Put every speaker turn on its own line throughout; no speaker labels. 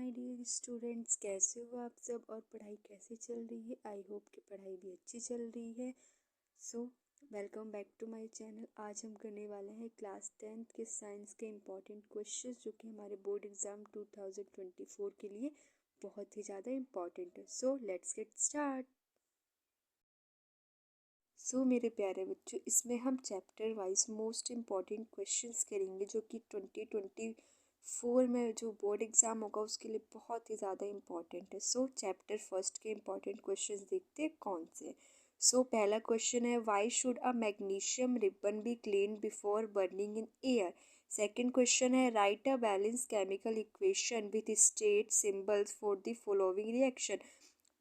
My dear students, कैसे हो आप सब और पढ़ाई कैसे चल रही है। आई होप कि पढ़ाई भी अच्छी चल रही है। So welcome back to my channel. आज हम करने वाले हैं क्लास 10th के साइंस के इम्पॉर्टेंट क्वेश्चंस जो कि हमारे बोर्ड एग्ज़ाम 2024 के लिए बहुत ही ज़्यादा इम्पॉर्टेंट है। So let's get start. मेरे प्यारे बच्चों, इसमें हम chapter wise most important questions करेंगे जो कि 2024 में जो बोर्ड एग्ज़ाम होगा उसके लिए बहुत ही ज़्यादा इम्पॉर्टेंट है। चैप्टर फर्स्ट के इम्पॉर्टेंट क्वेश्चंस देखते हैं कौन से। पहला क्वेश्चन है, why should a magnesium ribbon be clean before burning in air. Second question है, write a balance chemical equation with state symbols for the following reaction.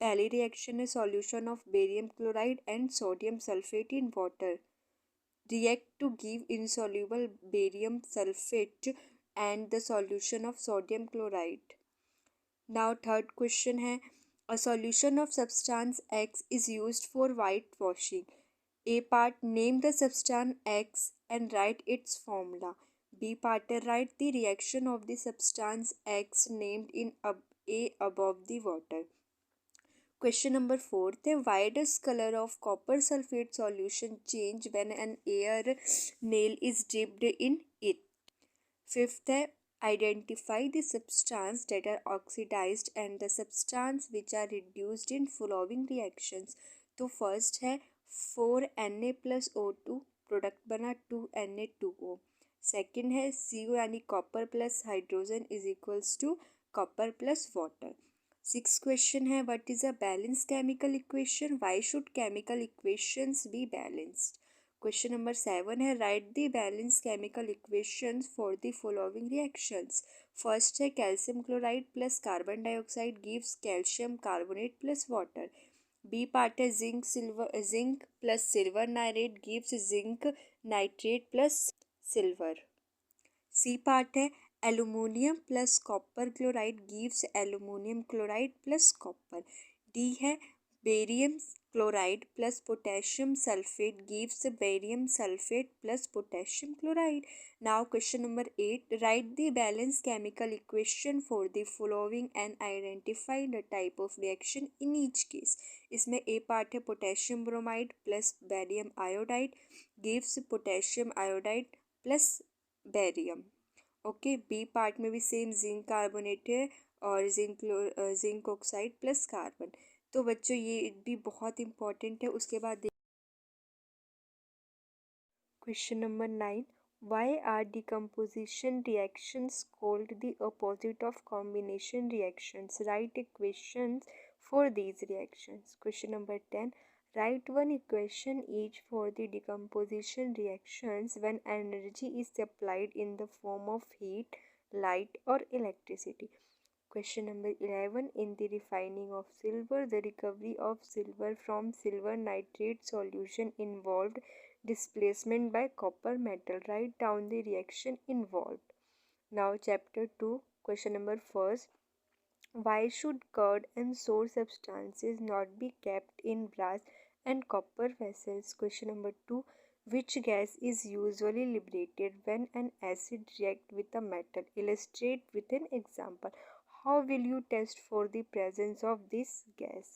पहली रिएक्शन है, solution of barium chloride and sodium sulphate in water react to give insoluble barium sulfate and the solution of sodium chloride. Now third question है, a solution of substance X is used for whitewashing. A part, name the substance X and write its formula. B part, write the reaction of the substance X named in A above the water. Question number 4 है, why does color of copper sulfate solution change when an air nail is dipped in it? Fifth है, identify the substance that are oxidized and the substance which are reduced in following reactions. तो first है 4Na plus O2 product बना 2Na2O। Second है CO यानी copper plus hydrogen is equals to copper plus water. Six question है, what is a balance chemical equation, why should chemical equations be balanced. Question number 7 है, write the balance chemical equations for the following reactions. First है, calcium chloride plus carbon dioxide gives calcium carbonate plus water. B part है, zinc plus silver nitrate gives zinc nitrate plus silver. C part है, aluminium plus copper chloride gives aluminium chloride plus copper. D है, barium chloride plus potassium sulphate gives barium sulphate plus potassium chloride. Now question number 8, write the balance chemical equation for the following and identify the type of reaction in each case. इसमें A part है, potassium bromide plus barium iodide gives potassium iodide plus barium. Okay, B part में भी same zinc carbonate है और zinc oxide plus carbon. तो बच्चों ये भी बहुत इंपॉर्टेंट है। उसके बाद question number 9, why are decomposition reactions called the opposite of combination reactions, right equations for these reactions. Question number 10, write one equation each for the decomposition reactions when energy is supplied in the form of heat, light or electricity. Question number 11, in the refining of silver, the recovery of silver from silver nitrate solution involved displacement by copper metal. Write down the reaction involved. Now chapter 2, question number 1. Why should curd and sour substances not be kept in brass and copper vessels? Question number 2. Which gas is usually liberated when an acid reacts with a metal? Illustrate with an example. How will you test for the presence of this gas?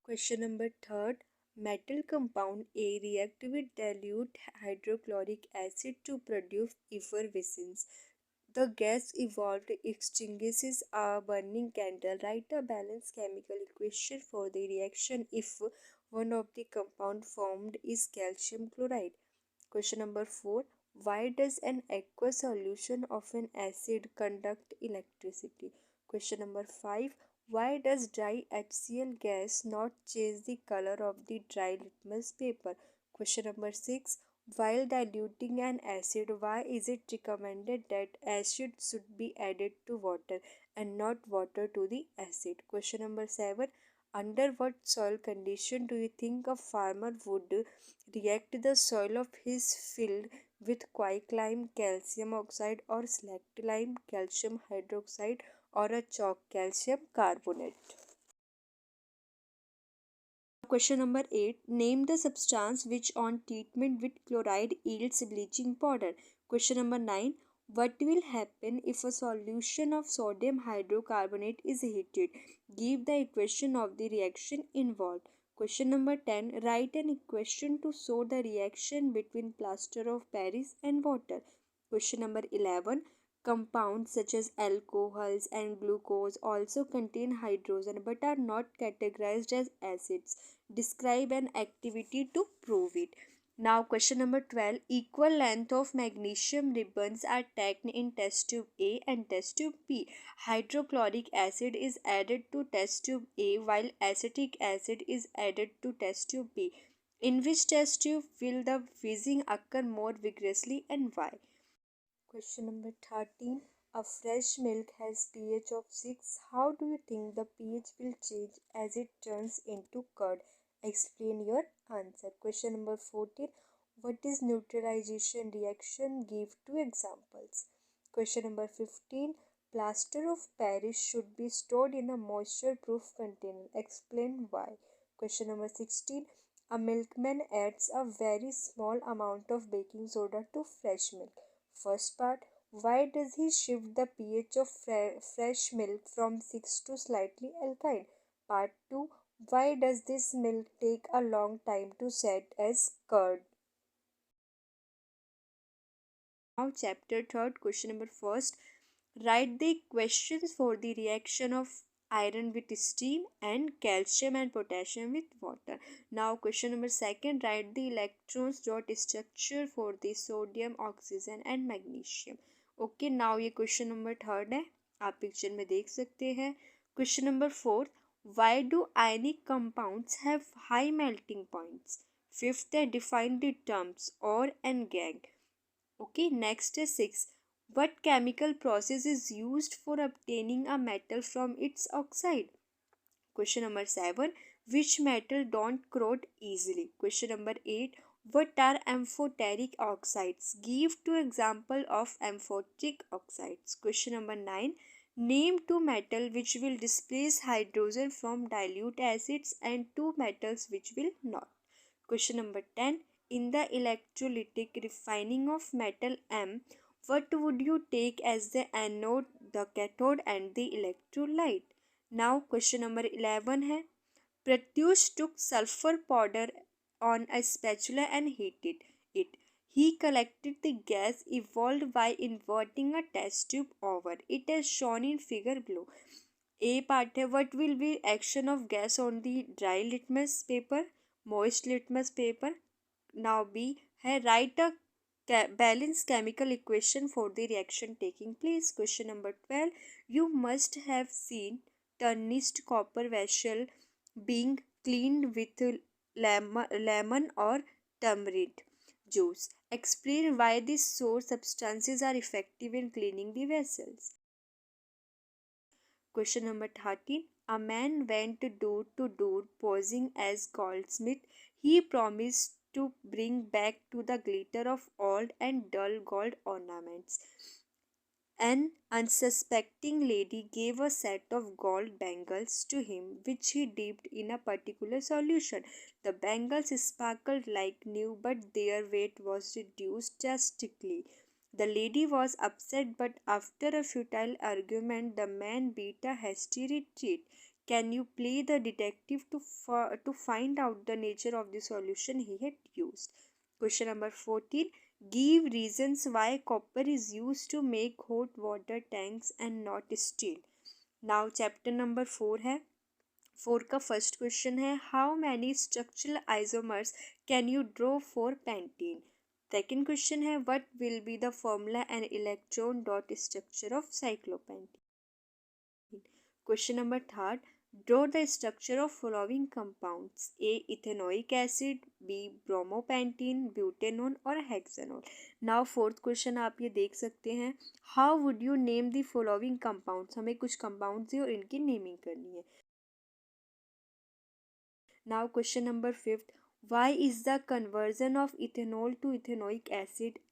Question number 3. Metal compound A react with dilute hydrochloric acid to produce effervescence. The gas evolved extinguishes a burning candle. Write a balanced chemical equation for the reaction if one of the compound formed is calcium chloride. Question number 4. Why does an aqueous solution of an acid conduct electricity? Question number 5. Why does dry HCl gas not change the color of the dry litmus paper? Question number 6. While diluting an acid, why is it recommended that acid should be added to water and not water to the acid? Question number 7. Under what soil condition do you think a farmer would react the soil of his field with quicklime calcium oxide or select lime calcium hydroxide or a chalk calcium carbonate? Question number 8. Name the substance which on treatment with chloride yields bleaching powder. Question number 9. What will happen if a solution of sodium hydrocarbonate is heated? Give the equation of the reaction involved. Question number 10. Write an equation to show the reaction between plaster of Paris and water. Question number 11. Compounds such as alcohols and glucose also contain hydrogen but are not categorized as acids. Describe an activity to prove it. Now question number 12. Equal length of magnesium ribbons are taken in test tube A and test tube B. Hydrochloric acid is added to test tube A while acetic acid is added to test tube B. In which test tube will the fizzing occur more vigorously and why? Question number 13. A fresh milk has pH of 6. How do you think the pH will change as it turns into curd? Explain your answer. Question number 14. What is neutralization reaction? Give two examples. Question number 15. Plaster of Paris should be stored in a moisture proof container. Explain why. Question number 16. A milkman adds a very small amount of baking soda to fresh milk. First part. Why does he shift the pH of fresh milk from 6 to slightly alkaline? Part 2. Why does this milk take a long time to set as curd? Now chapter 3rd, question number 1st. Write the equations for the reaction of iron with steam and calcium and potassium with water. Now question number 2nd. Write the electrons dot structure for the sodium, oxygen and magnesium. Okay now ये question number 3rd है, आप picture में देख सकते हैं. Question number 4. Why do ionic compounds have high melting points? 5th है, define the terms और and gang. Okay, next is 6. What chemical process is used for obtaining a metal from its oxide? Question number 7. Which metal don't corrode easily? Question number 8. What are amphoteric oxides? Give two example of amphoteric oxides. Question number 9. Name two metals which will displace hydrogen from dilute acids and two metals which will not. Question number 10. In the electrolytic refining of metal M, what would you take as the anode, the cathode and the electrolyte? Now question number 11 है. Pratyush took sulfur powder on a spatula and heated it. He collected the gas evolved by inverting a test tube over. It is shown in figure below. A part है. What will be action of gas on the dry litmus paper, moist litmus paper? Now B है. Write a balanced chemical equation for the reaction taking place. Question number 12. You must have seen tarnished copper vessel being cleaned with lemon or tamarind juice. Explain why these source substances are effective in cleaning the vessels. Question number 13. A man went door to door posing as goldsmith. He promised to bring back to the glitter of old and dull gold ornaments. An unsuspecting lady gave a set of gold bangles to him, which he dipped in a particular solution. The bangles sparkled like new, but their weight was reduced drastically. The lady was upset, but after a futile argument, the man beat a hasty retreat. Can you play the detective to find out the nature of the solution he had used? Question number 14. Give reasons why copper is used to make hot water tanks and not steel. Now chapter number 4 है. 4 का first question है. How many structural isomers can you draw for pentene? Second question है. What will be the formula and electron dot structure of cyclopentene? Question number 3. Draw the structure of following compounds: A. Ethanoic acid, B. Bromopentene, butanol और hexanol. Now fourth question आप ये देख सकते हैं. How would you name the following compounds? हमें कुछ compounds दिए और इनकी नेमिंग करनी है. Now question number 5. Why is the conversion of ethanol to ethanoic acid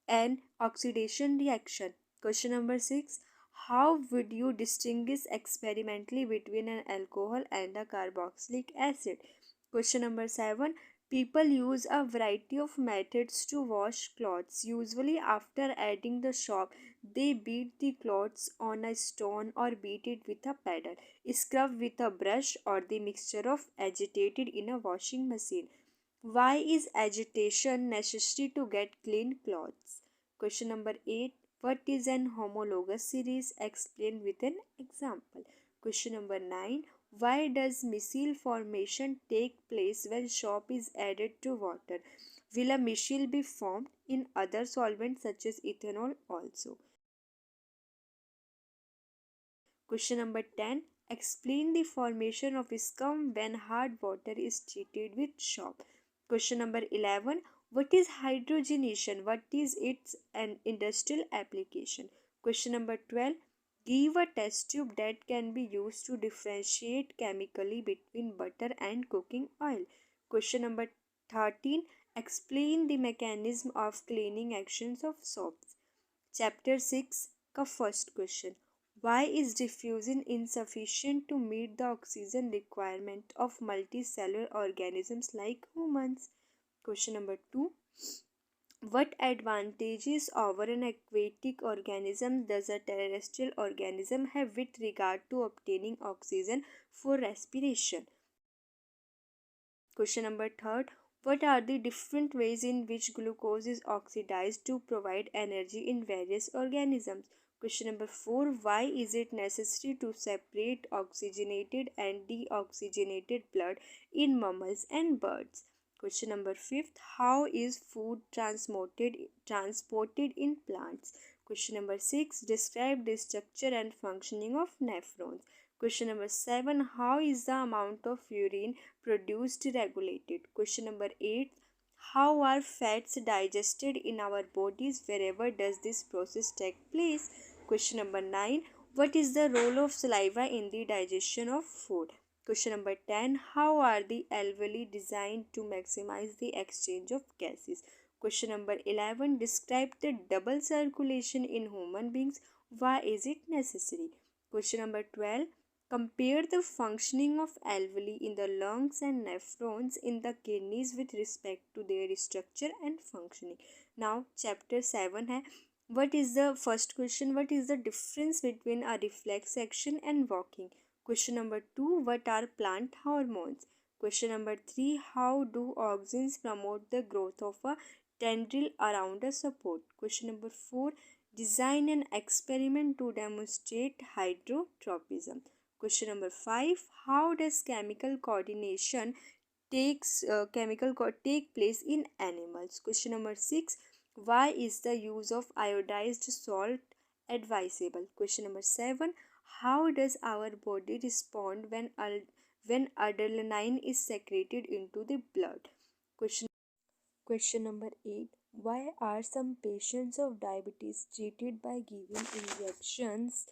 an oxidation reaction? Question number 6. How would you distinguish experimentally between an alcohol and a carboxylic acid? Question number 7. People use a variety of methods to wash clothes. Usually, after adding the soap, they beat the clothes on a stone or beat it with a paddle, scrub with a brush, or the mixture of agitated in a washing machine. Why is agitation necessary to get clean clothes? Question number 8. What is an homologous series? Explain with an example. Question number 9. Why does micelle formation take place when soap is added to water? Will a micelle be formed in other solvents such as ethanol also? Question number 10. Explain the formation of scum when hard water is treated with soap. Question number 11. What is hydrogenation? What is its an industrial application? Question number 12. Give a test tube that can be used to differentiate chemically between butter and cooking oil. Question number 13. Explain the mechanism of cleaning actions of soaps. Chapter 6 का first question. Why is diffusion insufficient to meet the oxygen requirement of multicellular organisms like humans? Question number 2. What advantages over an aquatic organism does a terrestrial organism have with regard to obtaining oxygen for respiration? Question number 3. What are the different ways in which glucose is oxidized to provide energy in various organisms? Question number 4. Why is it necessary to separate oxygenated and deoxygenated blood in mammals and birds? Question number 5. How is food transported in plants? Question number 6. Describe the structure and functioning of nephrons. Question number 7. How is the amount of urine produced regulated? Question number 8. How are fats digested in our bodies? Wherever does this process take place? Question number 9. What is the role of saliva in the digestion of food? Question number 10. How are the alveoli designed to maximize the exchange of gases? Question number 11. Describe the double circulation in human beings. Why is it necessary? Question number 12. Compare the functioning of alveoli in the lungs and nephrons in the kidneys with respect to their structure and functioning. Now, chapter 7 है. What is the first question? What is the difference between a reflex action and walking? Question number 2. What are plant hormones? Question number 3. How do auxins promote the growth of a tendril around a support? Question number 4. Design an experiment to demonstrate hydrotropism. Question number 5. How does chemical coordination take place in animals? Question number 6. Why is the use of iodized salt advisable? Question number 7. How does our body respond when adrenaline is secreted into the blood? Question number 8. Why are some patients of diabetes treated by giving injections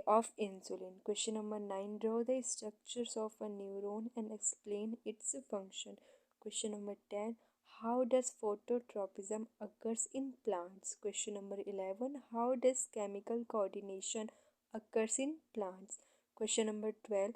of insulin? Question number 9. Draw the structures of a neuron and explain its function. Question number 10. How does phototropism occurs in plants? Question number 11. How does chemical coordination occurs in plants? Question number 12.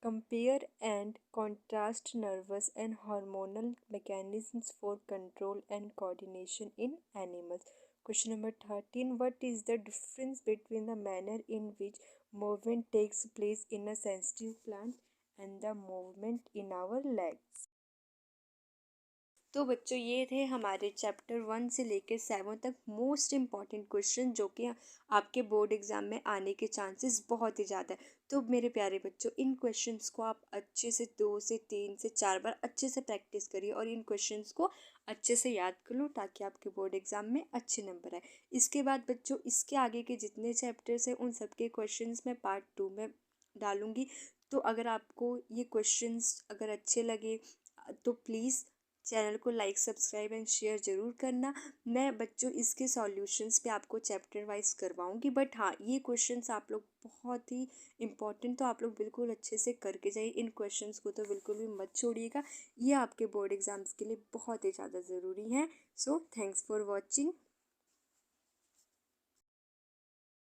Compare and contrast nervous and hormonal mechanisms for control and coordination in animals. Question number 13. What is the difference between the manner in which movement takes place in a sensitive plant and the movement in our legs? तो बच्चों ये थे हमारे chapter 1 से लेकर 7 तक most important question जो कि आपके बोर्ड एग्ज़ाम में आने के चांसेस बहुत ही ज़्यादा है। तो मेरे प्यारे बच्चों इन क्वेश्चंस को आप अच्छे से 2 से 3 से 4 बार अच्छे से प्रैक्टिस करिए और इन क्वेश्चंस को अच्छे से याद कर लो ताकि आपके बोर्ड एग्ज़ाम में अच्छे नंबर आए। इसके बाद बच्चों इसके आगे के जितने चैप्टर्स हैं उन सब के क्वेश्चंस मैं पार्ट 2 में डालूँगी। तो अगर आपको ये क्वेश्चंस अगर अच्छे लगे तो प्लीज़ चैनल को लाइक सब्सक्राइब एंड शेयर ज़रूर करना। मैं बच्चों इसके सॉल्यूशंस पे आपको चैप्टर वाइज करवाऊंगी, बट हाँ ये क्वेश्चंस आप लोग बहुत ही इम्पॉर्टेंट तो आप लोग बिल्कुल अच्छे से करके जाइए। इन क्वेश्चंस को तो बिल्कुल भी मत छोड़िएगा, ये आपके बोर्ड एग्ज़ाम्स के लिए बहुत ही ज़्यादा ज़रूरी हैं। So thanks for watching.